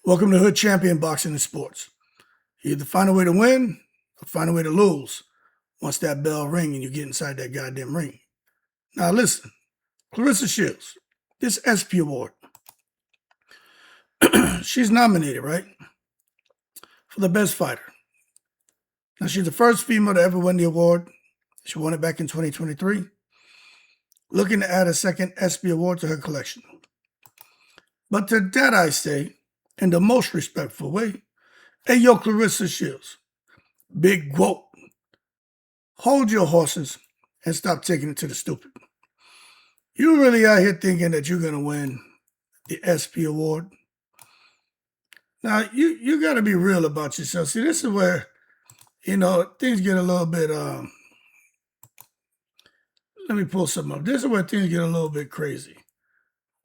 Welcome to Hood Champion Boxing and Sports. You either find a way to win or find a way to lose once that bell rings and you get inside that goddamn ring. Now listen, Claressa Shields, this Espy award, she's nominated, right, for the best fighter. Now she's the first female to ever win the award. She won it back in 2023. Looking to add a second Espy award to her collection. But to that I say, in the most respectful way, hey yo, Claressa Shields, big whoa, hold your horses and stop taking it to the stupid. You really out here thinking that you're going to win the Espy award? Now, you got to be real about yourself. See, this is where, things get a little bit, let me pull something up. This is where things get a little bit crazy.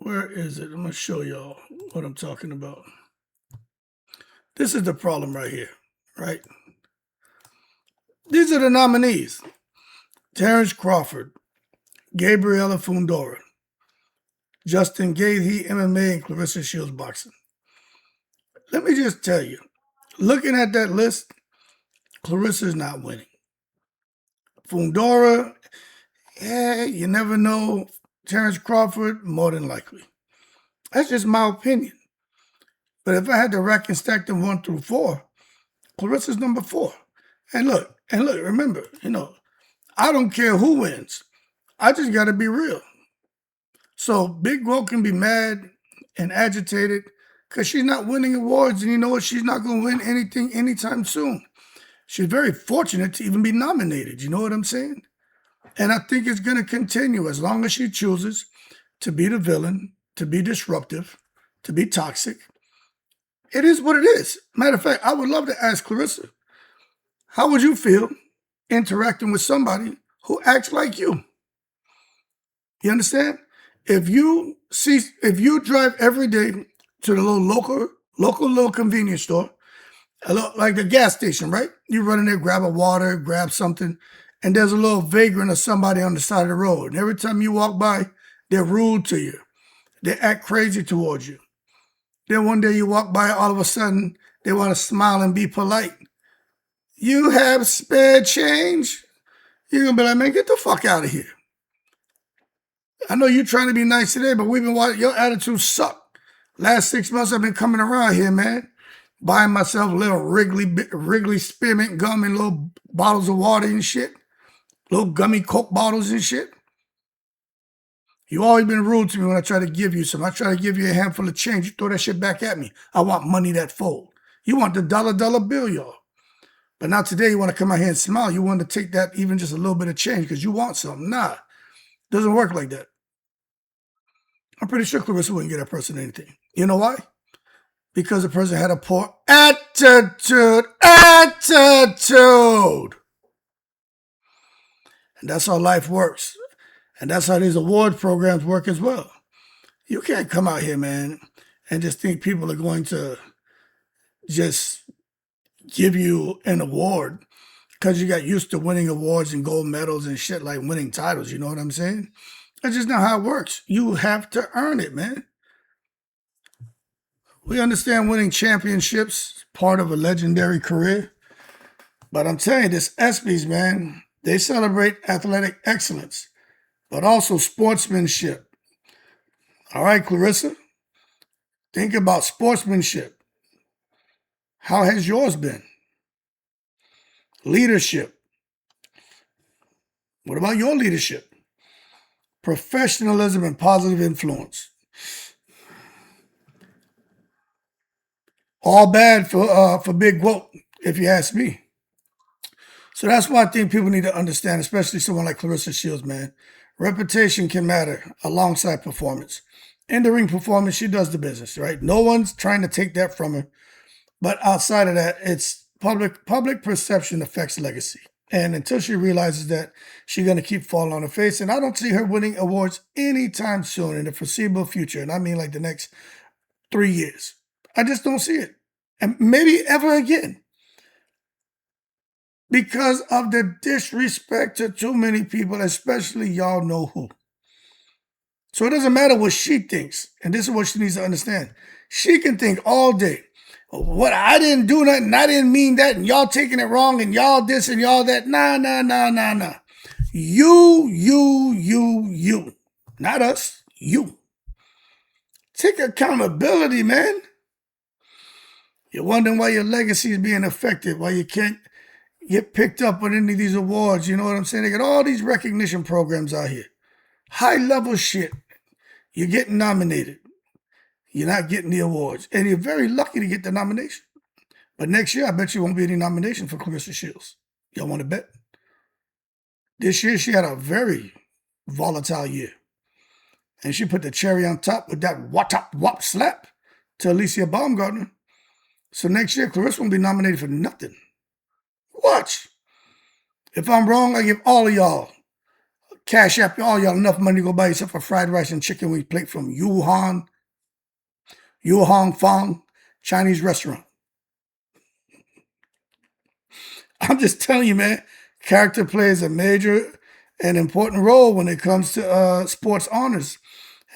Where is it? I'm going to show y'all what I'm talking about. This is the problem right here, right? These are the nominees. Terrence Crawford, Gabriela Fundora, Justin Gaethje, MMA, and Claressa Shields boxing. Let me just tell you, looking at that list, Claressa's not winning. Fundora, you never know. Terrence Crawford, more than likely. That's just my opinion. But if I had to rack and stack them 1 through 4, Claressa's number 4. And look, remember, I don't care who wins. I just got to be real. So Big Will can be mad and agitated because she's not winning awards, and you know what? She's not going to win anything anytime soon. She's very fortunate to even be nominated. You know what I'm saying? And I think it's going to continue as long as she chooses to be the villain, to be disruptive, to be toxic. It is what it is. Matter of fact, I would love to ask Claressa, how would you feel interacting with somebody who acts like you? You understand? If you drive every day to the local little convenience store, like the gas station, right? You run in there, grab a water, grab something, and there's a little vagrant or somebody on the side of the road. And every time you walk by, they're rude to you. They act crazy towards you. Then one day you walk by, all of a sudden, they want to smile and be polite. You have spare change? You're going to be like, man, get the fuck out of here. I know you're trying to be nice today, but we've been watching. Your attitude suck. Last 6 months I've been coming around here, man, buying myself little Wrigley spearmint gum and little bottles of water and shit. Little gummy Coke bottles and shit. You always been rude to me when I try to give you some. I try to give you a handful of change. You throw that shit back at me. I want money that fold. You want the dollar bill, y'all. But now today you want to come out here and smile. You want to take that even just a little bit of change because you want something. Nah, doesn't work like that. I'm pretty sure Claressa wouldn't get that person anything. You know why? Because the person had a poor attitude. And that's how life works. And that's how these award programs work as well. You can't come out here, man, and just think people are going to just give you an award because you got used to winning awards and gold medals and shit, like winning titles. You know what I'm saying? That's just not how it works. You have to earn it, man. We understand winning championships, part of a legendary career. But I'm telling you, this ESPYs, man, they celebrate athletic excellence, but also sportsmanship. All right, Claressa, think about sportsmanship. How has yours been? Leadership. What about your leadership? Professionalism and positive influence. All bad for Big Whoop, if you ask me. So that's why I think people need to understand, especially someone like Claressa Shields, man. Reputation can matter alongside performance. In the ring performance, she does the business, right? No one's trying to take that from her. But outside of that, it's public perception affects legacy. And until she realizes that, she's going to keep falling on her face. And I don't see her winning awards anytime soon in the foreseeable future. And I mean like the next 3 years. I just don't see it. And maybe ever again. Because of the disrespect to too many people, especially y'all know who. So it doesn't matter what she thinks. And this is what she needs to understand. She can think all day. What, I didn't do nothing, I didn't mean that, and y'all taking it wrong, and y'all this and y'all that. Nah. You. Not us, you. Take accountability, man. You're wondering why your legacy is being affected, why you can't get picked up on any of these awards. You know what I'm saying? They got all these recognition programs out here. High level shit. You're getting nominated. You're not getting the awards. And you're very lucky to get the nomination. But next year, I bet you won't be any nomination for Claressa Shields. Y'all want to bet? This year, she had a very volatile year. And she put the cherry on top with that wop slap to Alicia Baumgartner. So next year, Claressa won't be nominated for nothing. Watch. If I'm wrong, I give all of y'all, cash app all y'all enough money to go buy yourself a fried rice and chicken wing plate from Yu Hong Fong Chinese restaurant. I'm just telling you, man, character plays a major and important role when it comes to sports honors.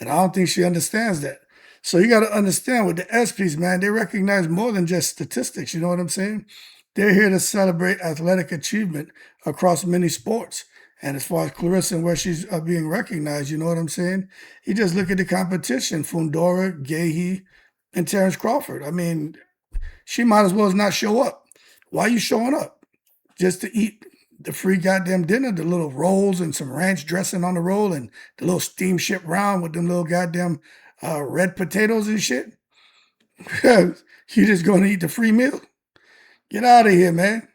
And I don't think she understands that. So you got to understand with the ESPYs, man, they recognize more than just statistics. You know what I'm saying? They're here to celebrate athletic achievement across many sports. And as far as Claressa and where she's being recognized, you know what I'm saying? You just look at the competition, Fundora, Gahey, and Terrence Crawford. I mean, she might as well as not show up. Why are you showing up? Just to eat the free goddamn dinner, the little rolls and some ranch dressing on the roll and the little steamship round with them little goddamn red potatoes and shit? You just going to eat the free meal? Get out of here, man.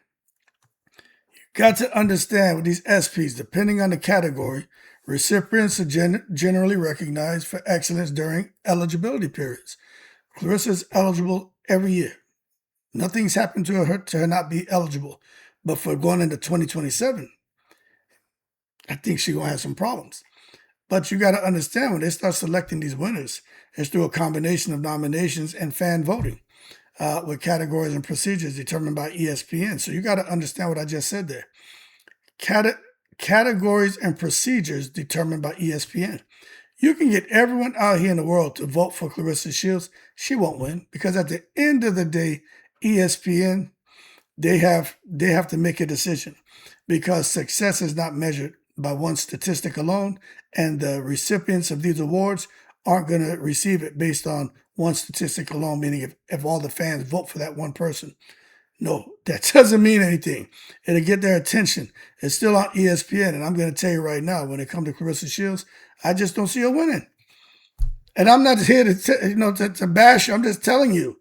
You got to understand with these ESPYs, depending on the category, recipients are generally recognized for excellence during eligibility periods. Claressa is eligible every year. Nothing's happened to her not be eligible. But for going into 2027, I think she's going to have some problems. But you got to understand, when they start selecting these winners, it's through a combination of nominations and fan voting with categories and procedures determined by ESPN. So you got to understand what I just said there. Categories and procedures determined by ESPN. You can get everyone out here in the world to vote for Claressa Shields. She won't win because at the end of the day, ESPN, they have to make a decision because success is not measured by one statistic alone, and the recipients of these awards aren't going to receive it based on one statistic alone, meaning if all the fans vote for that one person. No, that doesn't mean anything. It'll get their attention. It's still on ESPN, and I'm going to tell you right now, when it comes to Claressa Shields, I just don't see her winning. And I'm not here to bash her. I'm just telling you.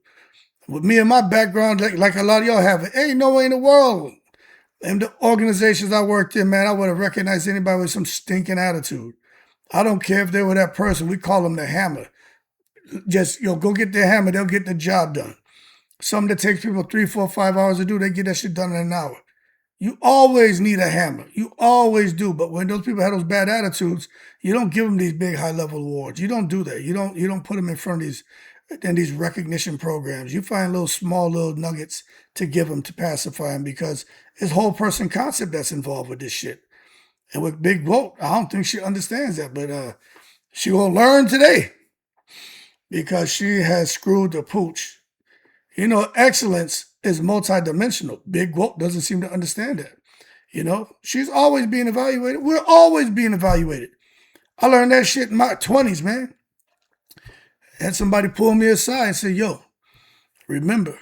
With me and my background, like a lot of y'all have, it ain't no way in the world. And the organizations I worked in, man, I would have recognized anybody with some stinking attitude. I don't care if they were that person. We call them the hammer. Just, go get their hammer. They'll get the job done. Something that takes people 3, 4, 5 hours to do, they get that shit done in an hour. You always need a hammer. You always do. But when those people have those bad attitudes, you don't give them these big high-level awards. You don't do that. You don't put them in front of these recognition programs. You find small little nuggets to give them to pacify them because it's whole person concept that's involved with this shit. And with Big Vote, I don't think she understands that, but she will learn today because she has screwed the pooch. Excellence is multidimensional. Big Vote doesn't seem to understand that. She's always being evaluated. We're always being evaluated. I learned that shit in my 20s, man. Had somebody pull me aside and say, yo, remember,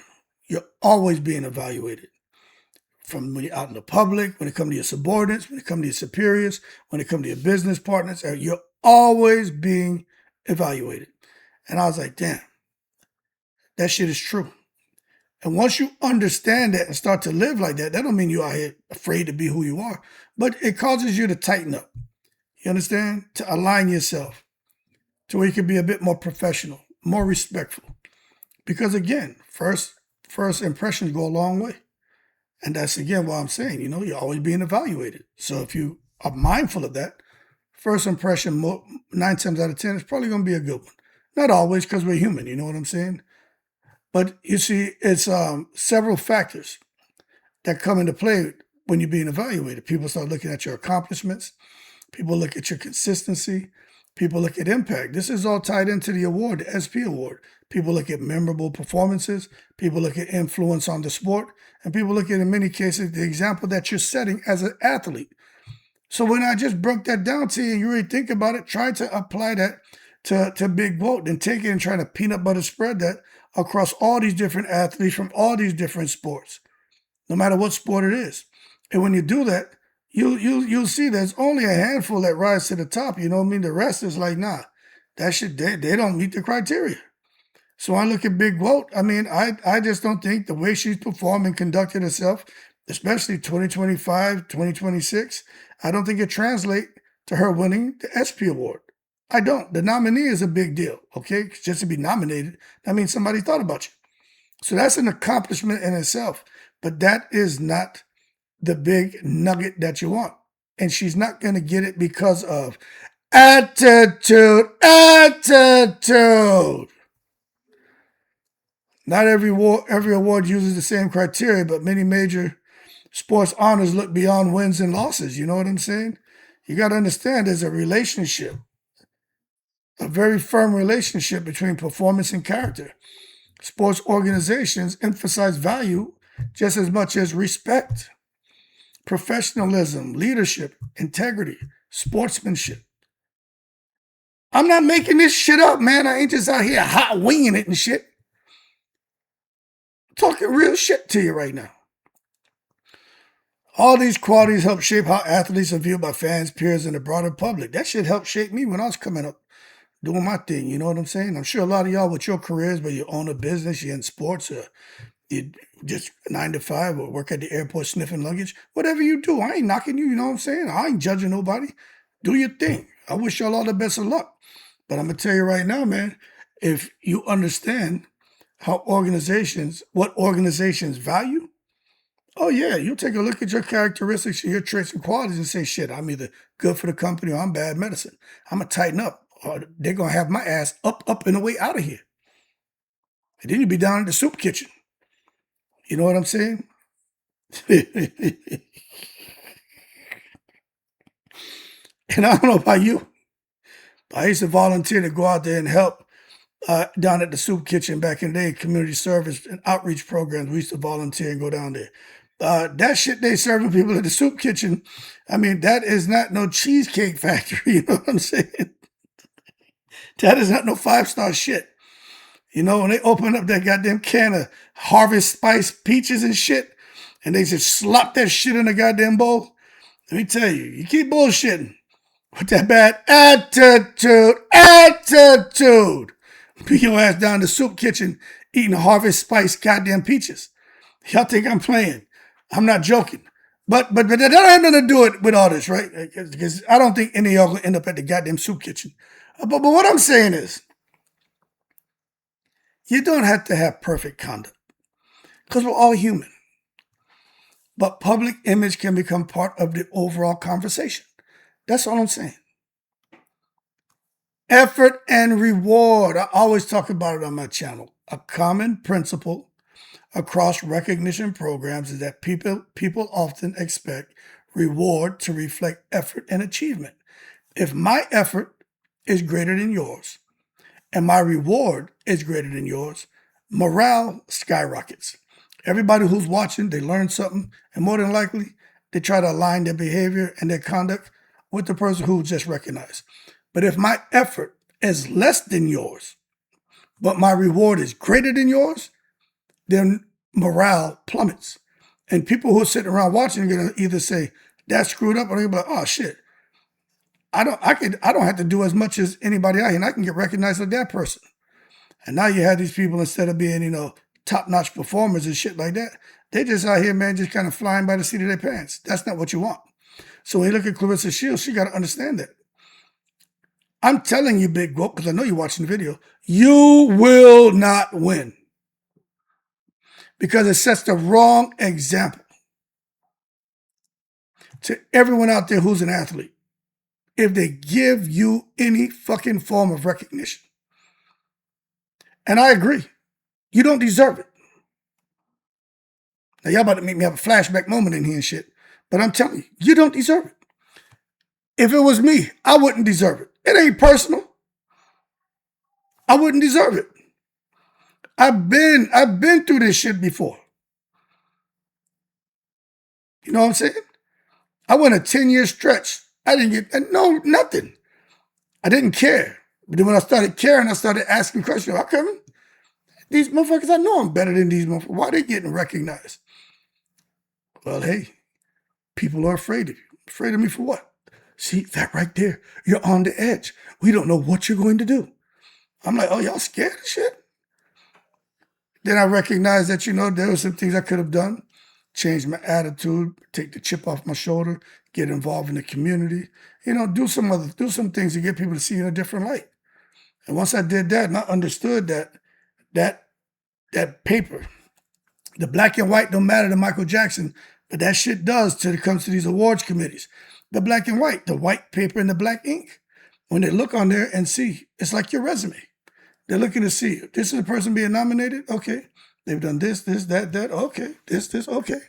you're always being evaluated. From when you're out in the public, when it comes to your subordinates, when it comes to your superiors, when it comes to your business partners, you're always being evaluated. And I was like, damn, that shit is true. And once you understand that and start to live like that, that don't mean you're out here afraid to be who you are, but it causes you to tighten up. You understand? To align yourself to where you can be a bit more professional, more respectful. Because again, first impressions go a long way. And that's again what I'm saying, you're always being evaluated. So if you are mindful of that, first impression, 9 times out of 10, is probably going to be a good one. Not always, because we're human, you know what I'm saying? But you see, it's several factors that come into play when you're being evaluated. People start looking at your accomplishments. People look at your consistency. People look at impact. This is all tied into the award, the Espy award. People look at memorable performances. People look at influence on the sport. And people look at, in many cases, the example that you're setting as an athlete. So when I just broke that down to you, and you really think about it, try to apply that to Big Vote and take it and try to peanut butter spread that across all these different athletes from all these different sports, no matter what sport it is. And when you do that, you'll see there's only a handful that rise to the top. You know what I mean? The rest is like, nah, that shit, they don't meet the criteria. So I look at Big Vote. I mean, I just don't think the way she's performed and conducted herself, especially 2025, 2026, I don't think it translates to her winning the Espy Award. I don't. The nominee is a big deal, okay? Just to be nominated, that means somebody thought about you. So that's an accomplishment in itself. But that is not the big nugget that you want. And she's not going to get it because of attitude. Not every award uses the same criteria, but many major sports honors look beyond wins and losses. You know what I'm saying? You got to understand there's a relationship, a very firm relationship between performance and character. Sports organizations emphasize value just as much as respect, professionalism, leadership, integrity, sportsmanship. I'm not making this shit up, man. I ain't just out here hot winging it and shit. I'm talking real shit to you right now. All these qualities help shape how athletes are viewed by fans, peers, and the broader public. That shit helped shape me when I was coming up, doing my thing. You know what I'm saying? I'm sure a lot of y'all with your careers, where you own a business, you're in sports, or you just 9 to 5, or work at the airport sniffing luggage. Whatever you do, I ain't knocking you. You know what I'm saying? I ain't judging nobody. Do your thing. I wish y'all all the best of luck. But I'm going to tell you right now, man, if you understand what organizations value, oh yeah, you'll take a look at your characteristics and your traits and qualities and say, shit, I'm either good for the company or I'm bad medicine. I'm going to tighten up, or they're going to have my ass up, and away out of here. And then you'll be down in the soup kitchen. You know what I'm saying? And I don't know about you, but I used to volunteer to go out there and help down at the soup kitchen back in the day, community service and outreach programs. We used to volunteer and go down there. That shit they serving people at the soup kitchen, I mean, that is not no cheesecake factory. You know what I'm saying? That is not no 5-star shit. You know, when they open up that goddamn can of Harvest Spice peaches and shit, and they just slop that shit in a goddamn bowl, let me tell you, you keep bullshitting with that bad attitude. Be your ass down the soup kitchen eating Harvest Spice goddamn peaches. Y'all think I'm playing. I'm not joking. But that had nothing to do it with all this, right? Because I don't think any of y'all will end up at the goddamn soup kitchen. But what I'm saying is, you don't have to have perfect conduct, because we're all human. But public image can become part of the overall conversation. That's all I'm saying. Effort and reward. I always talk about it on my channel. A common principle across recognition programs is that people often expect reward to reflect effort and achievement. If my effort is greater than yours and my reward is greater than yours, morale skyrockets. Everybody who's watching, they learn something, and more than likely, they try to align their behavior and their conduct with the person who just recognized. But if my effort is less than yours, but my reward is greater than yours, then morale plummets. And people who are sitting around watching are going to either say, that's screwed up, or they're going to be like, oh shit, I don't have to do as much as anybody out here, and I can get recognized like that person. And now you have these people, instead of being, top-notch performers and shit like that, they just out here, man, just kind of flying by the seat of their pants. That's not what you want. So when you look at Claressa Shields, she got to understand that. I'm telling you, Big Whoop, because I know you're watching the video, you will not win. Because it sets the wrong example to everyone out there who's an athlete. If they give you any fucking form of recognition. And I agree. You don't deserve it. Now, y'all about to make me have a flashback moment in here and shit. But I'm telling you, you don't deserve it. If it was me, I wouldn't deserve it. It ain't personal. I wouldn't deserve it. I've been through this shit before. You know what I'm saying? I went a 10-year stretch. I didn't get nothing. I didn't care. But then when I started caring, I started asking questions. How come these motherfuckers, I know I'm better than these motherfuckers. Why are they getting recognized? Well, hey, people are afraid of you. Afraid of me for what? See, that right there. You're on the edge. We don't know what you're going to do. I'm like, oh, y'all scared of shit? Then I recognized that, there were some things I could have done. Change my attitude, take the chip off my shoulder, get involved in the community, do some things to get people to see you in a different light. And once I did that and I understood that paper, the black and white don't matter to Michael Jackson, but that shit does till it comes to these awards committees. The black and white, the white paper and the black ink. When they look on there and see, it's like your resume. They're looking to see, this is the person being nominated? Okay. They've done this, that, okay. This, okay.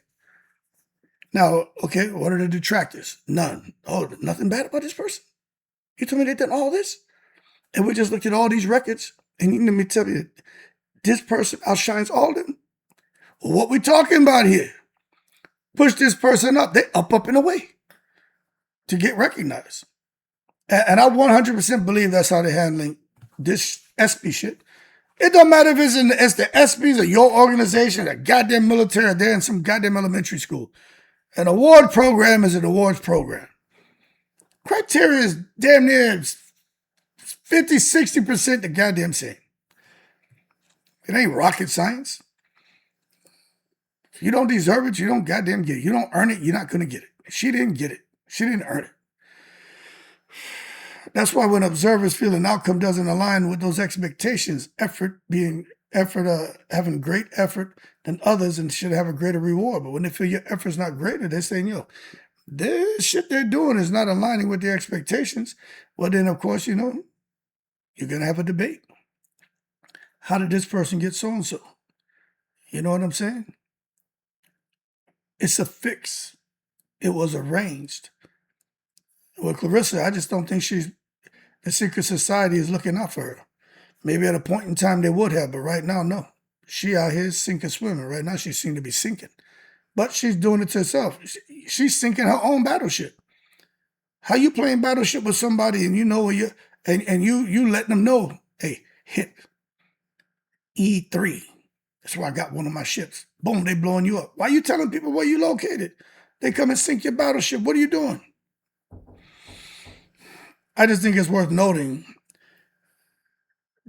Now, okay, what are the detractors? None. Oh, nothing bad about this person? You told me they've done all this? And we just looked at all these records, and let me tell you, this person outshines all of them. What we talking about here? Push this person up. They up and away to get recognized. And I 100% believe that's how they're handling this Espy shit. It don't matter if it's the ESPYS or your organization, a goddamn military, or they're in some goddamn elementary school. An award program is an awards program. Criteria is damn near 50, 60% the goddamn same. It ain't rocket science. If you don't deserve it, you don't goddamn get it. You don't earn it, you're not going to get it. She didn't get it. She didn't earn it. That's why when observers feel an outcome doesn't align with those expectations, having great effort than others and should have a greater reward. But when they feel your effort's not greater, they're saying, this shit they're doing is not aligning with their expectations. Well, then, of course, you're going to have a debate. How did this person get so-and-so? You know what I'm saying? It's a fix. It was arranged. With Claressa, I just don't think the secret society is looking out for her. Maybe at a point in time they would have, but right now, no. She out here sinking swimming. Right now, she seems to be sinking. But she's doing it to herself. She's sinking her own battleship. How you playing battleship with somebody and you know where you and you letting them know, hey, hit E3. That's where I got one of my ships. Boom, they blowing you up. Why are you telling people where you located? They come and sink your battleship. What are you doing? I just think it's worth noting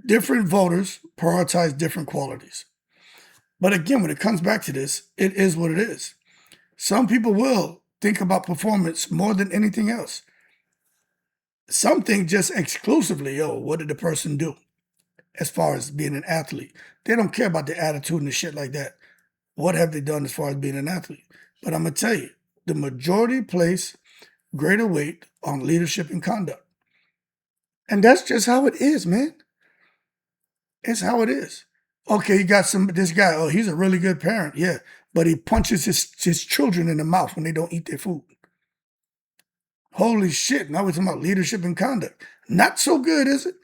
different voters prioritize different qualities. But again, when it comes back to this, it is what it is. Some people will think about performance more than anything else. Some think just exclusively, what did the person do as far as being an athlete? They don't care about the attitude and the shit like that. What have they done as far as being an athlete? But I'm going to tell you, the majority place greater weight on leadership and conduct. And that's just how it is, man. It's how it is. Okay, you got this guy, he's a really good parent, yeah, but he punches his children in the mouth when they don't eat their food. Holy shit, now we're talking about leadership and conduct. Not so good, is it?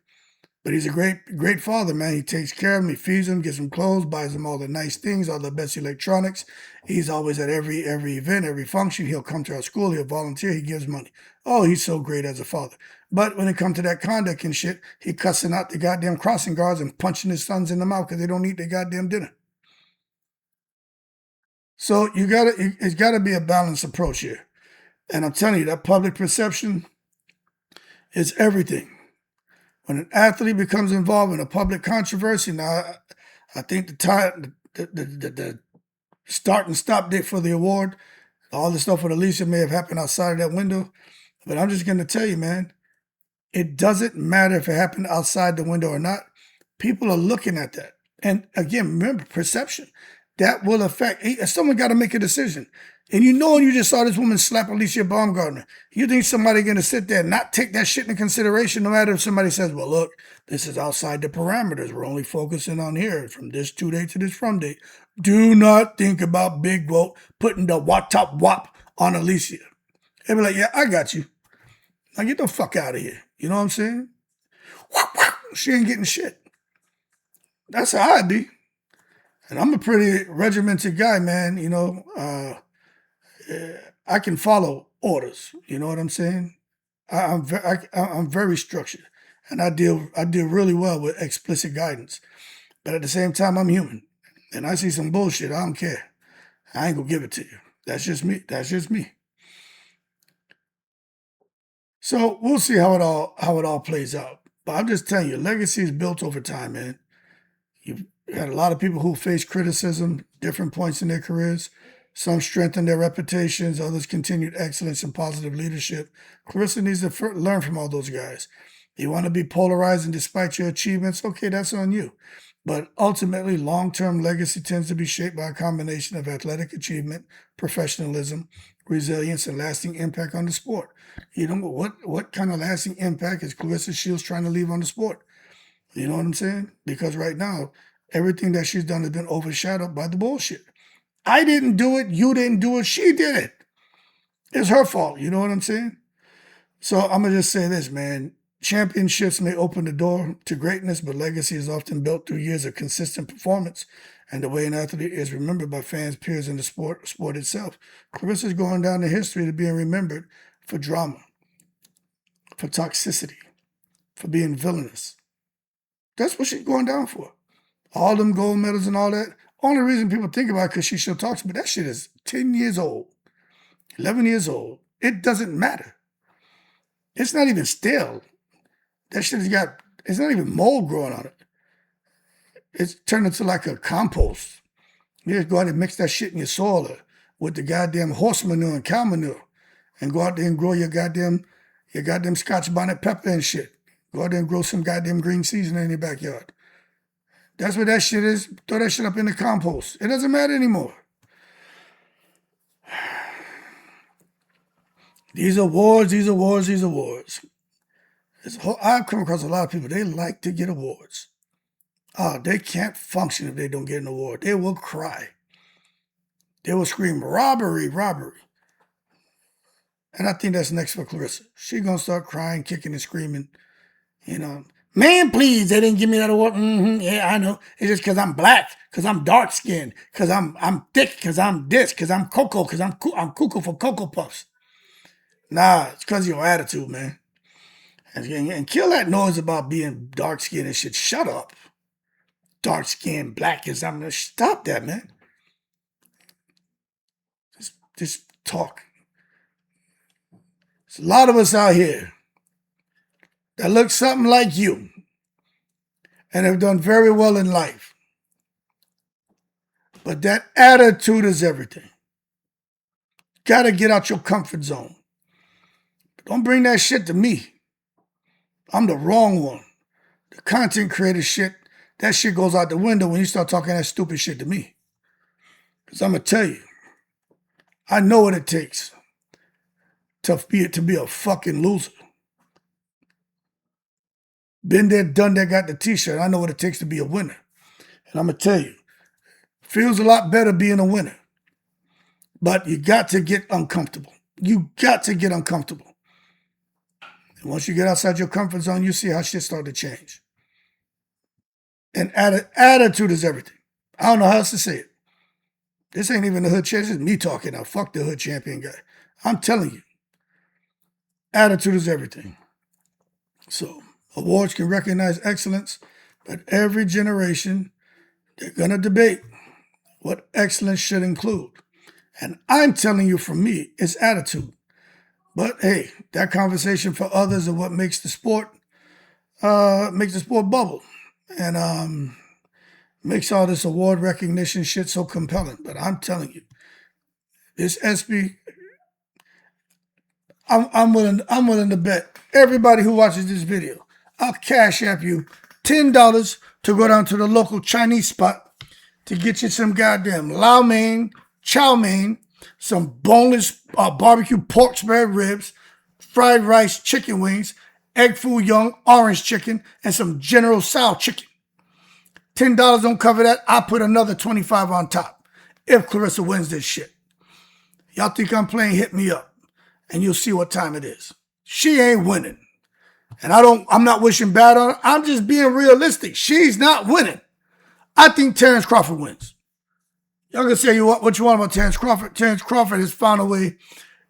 But he's a great father, man. He takes care of them, he feeds them, gets them clothes, buys them all the nice things, all the best electronics. He's always at every event, every function. He'll come to our school, he'll volunteer, he gives money. Oh, he's so great as a father. But when it comes to that conduct and shit, he cussing out the goddamn crossing guards and punching his sons in the mouth because they don't eat their goddamn dinner. So it's gotta be a balanced approach here. And I'm telling you, that public perception is everything. When an athlete becomes involved in a public controversy, now I think the start and stop date for the award, all the stuff with Alicia may have happened outside of that window. But I'm just going to tell you, man, it doesn't matter if it happened outside the window or not. People are looking at that. And again, remember, perception. That will affect, someone got to make a decision. And you just saw this woman slap Alicia Baumgartner. You think somebody going to sit there and not take that shit into consideration, no matter if somebody says, well, look, this is outside the parameters. We're only focusing on here from this due date to this from date. Do not think about big vote putting the top wop on Alicia. They be like, yeah, I got you. Now get the fuck out of here. You know what I'm saying? She ain't getting shit. That's how I be. And I'm a pretty regimented guy, man. I can follow orders. You know what I'm saying? I'm very structured, and I deal really well with explicit guidance. But at the same time, I'm human, and I see some bullshit. I don't care. I ain't gonna give it to you. That's just me. That's just me. So we'll see how it all plays out. But I'm just telling you, legacy is built over time, man. You've had a lot of people who face criticism, different points in their careers. Some strengthened their reputations, others continued excellence and positive leadership. Claressa needs to learn from all those guys. You want to be polarizing despite your achievements? Okay, that's on you. But ultimately, long-term legacy tends to be shaped by a combination of athletic achievement, professionalism, resilience, and lasting impact on the sport. You know what kind of lasting impact is Claressa Shields trying to leave on the sport? You know what I'm saying? Because right now, everything that she's done has been overshadowed by the bullshit. I didn't do it. You didn't do it. She did it. It's her fault. You know what I'm saying? So I'm going to just say this, man. Championships may open the door to greatness, but legacy is often built through years of consistent performance and the way an athlete is remembered by fans, peers, and the sport itself. Claressa is going down in history to being remembered for drama, for toxicity, for being villainous. That's what she's going down for. All them gold medals and all that. Only reason people think about it because she still talks, but that shit is 10 years old, 11 years old. It doesn't matter. It's not even stale. That shit it's not even mold growing on it. It's turned into like a compost. You just go out and mix that shit in your soil with the goddamn horse manure and cow manure and go out there and grow your goddamn Scotch bonnet pepper and shit. Go out there and grow some goddamn green seasoning in your backyard. That's what that shit is. Throw that shit up in the compost. It doesn't matter anymore. These awards. I've come across a lot of people, they like to get awards. They can't function if they don't get an award. They will cry. They will scream, robbery. And I think that's next for Claressa. She's going to start crying, kicking and screaming. Man, please, they didn't give me that award. Yeah, I know. It's just because I'm black, because I'm dark skinned, because I'm thick, because I'm this, because I'm cocoa, because I'm cuckoo for Cocoa Puffs. Nah, it's because of your attitude, man. And kill that noise about being dark skinned and shit. Shut up. Dark skinned, black as I'm. Stop that, man. Just talk. There's a lot of us out here that look something like you and have done very well in life. But that attitude is everything. Gotta get out your comfort zone. Don't bring that shit to me. I'm the wrong one. The content creator shit, that shit goes out the window when you start talking that stupid shit to me. Because I'm going to tell you, I know what it takes to be a fucking loser. Been there, done that, got the t-shirt. I know what it takes to be a winner. And I'm going to tell you, feels a lot better being a winner. But you got to get uncomfortable. You got to get uncomfortable. And once you get outside your comfort zone, you see how shit start to change. And attitude is everything. I don't know how else to say it. This ain't even the hood champion. This is me talking now. Fuck the hood champion guy. I'm telling you. Attitude is everything. So, awards can recognize excellence, but every generation, they're going to debate what excellence should include. And I'm telling you, from me, it's attitude. But hey, that conversation for others is what makes the sport bubble. And makes all this award recognition shit so compelling. But I'm telling you, this Espy, I'm willing to bet everybody who watches this video, I'll cash app you $10 to go down to the local Chinese spot to get you some goddamn lao mein, chow mein, some boneless barbecue pork spare ribs, fried rice, chicken wings, egg foo young, orange chicken, and some General Tso chicken. $10 don't cover that. I'll put another $25 on top if Claressa wins this shit. Y'all think I'm playing? Hit me up, and you'll see what time it is. She ain't winning. And I'm not wishing bad on her. I'm just being realistic. She's not winning. I think Terrence Crawford wins. Y'all can say what you want about Terrence Crawford. Terrence Crawford has found a way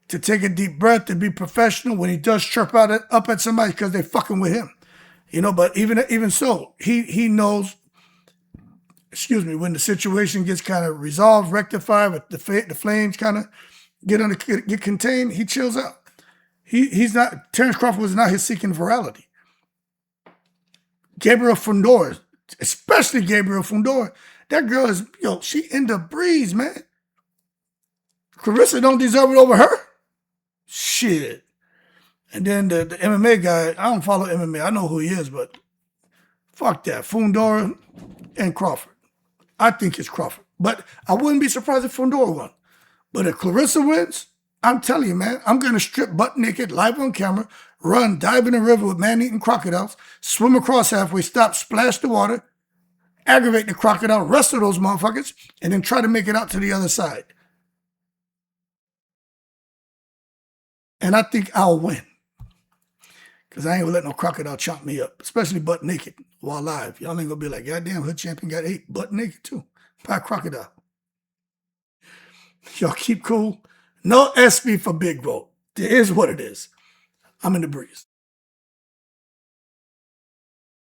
to take a deep breath, to be professional when he does chirp up at somebody because they fucking with him. But even so, he knows, when the situation gets kind of resolved, rectified, with the flames kind of get contained, he chills out. Terrence Crawford was not his seeking virality. Gabriel Fundora, especially Gabriel Fundora, that girl is, she in the breeze, man. Claressa don't deserve it over her. Shit. And then the MMA guy, I don't follow MMA. I know who he is, but fuck that. Fundora and Crawford. I think it's Crawford. But I wouldn't be surprised if Fundora won. But if Claressa wins, I'm telling you, man, I'm going to strip butt naked, live on camera, run, dive in the river with man-eating crocodiles, swim across halfway, stop, splash the water, aggravate the crocodile, wrestle those motherfuckers, and then try to make it out to the other side. And I think I'll win. Because I ain't gonna let no crocodile chomp me up, especially butt naked while live. Y'all ain't gonna be like, goddamn, hood champion got ate butt naked too by a crocodile. Y'all keep cool. No Espy for big vote. It is what it is. I'm in the breeze.